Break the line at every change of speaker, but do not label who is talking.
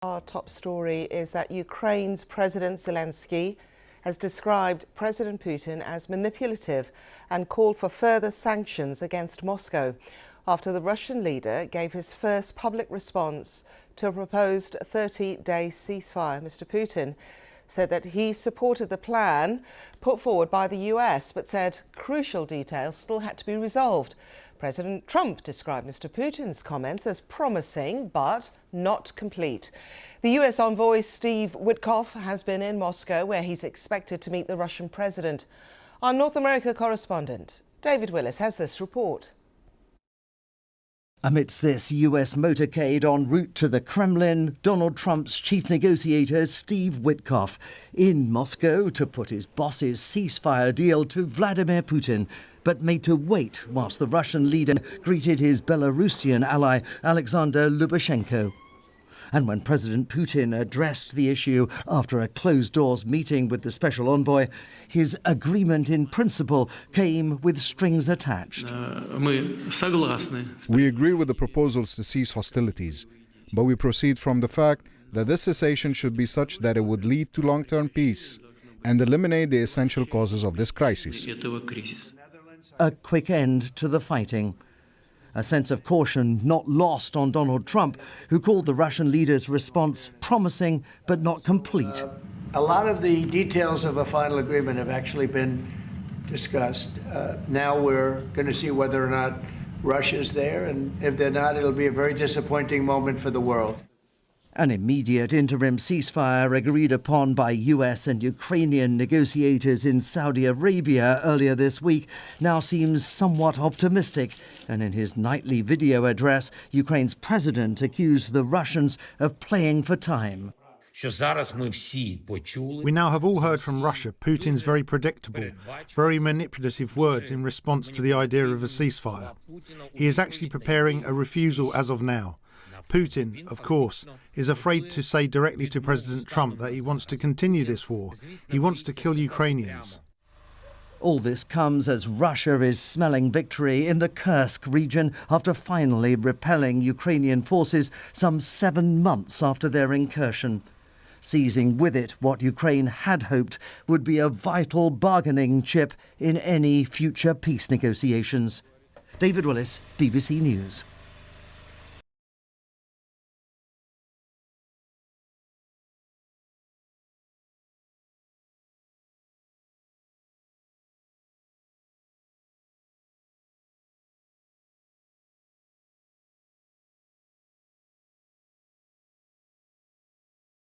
Our top story is that Ukraine's President Zelensky has described President Putin as manipulative and called for further sanctions against Moscow after the Russian leader gave his first public response to a proposed 30-day ceasefire. Mr. Putin said that he supported the plan put forward by the US, but said crucial details still had to be resolved. President Trump described Mr. Putin's comments as promising but not complete. The US envoy Steve Witkoff has been in Moscow, where he's expected to meet the Russian president. Our North America correspondent David Willis has this report.
Amidst this US motorcade en route to the Kremlin, Donald Trump's chief negotiator Steve Witkoff in Moscow to put his boss's ceasefire deal to Vladimir Putin, but made to wait whilst the Russian leader greeted his Belarusian ally Alexander Lukashenko. And when President Putin addressed the issue after a closed-doors meeting with the special envoy, his agreement in principle came with strings attached.
We agree with the proposals to cease hostilities, but we proceed from the fact that this cessation should be such that it would lead to long-term peace and eliminate the essential causes of this crisis.
A quick end to the fighting. A sense of caution not lost on Donald Trump, who called the Russian leader's response promising but not complete.
A lot of the details of a final agreement have actually been discussed. Now we're going to see whether or not Russia's there, and if they're not, it'll be a very disappointing moment for the world.
An immediate interim ceasefire agreed upon by US and Ukrainian negotiators in Saudi Arabia earlier this week now seems somewhat optimistic. And in his nightly video address, Ukraine's president accused the Russians of playing for time.
We now have all heard from Russia Putin's very predictable, very manipulative words in response to the idea of a ceasefire. He is actually preparing a refusal as of now. Putin, of course, is afraid to say directly to President Trump that he wants to continue this war. He wants to kill Ukrainians.
All this comes as Russia is smelling victory in the Kursk region after finally repelling Ukrainian forces some 7 months after their incursion, seizing with it what Ukraine had hoped would be a vital bargaining chip in any future peace negotiations. David Willis, BBC News.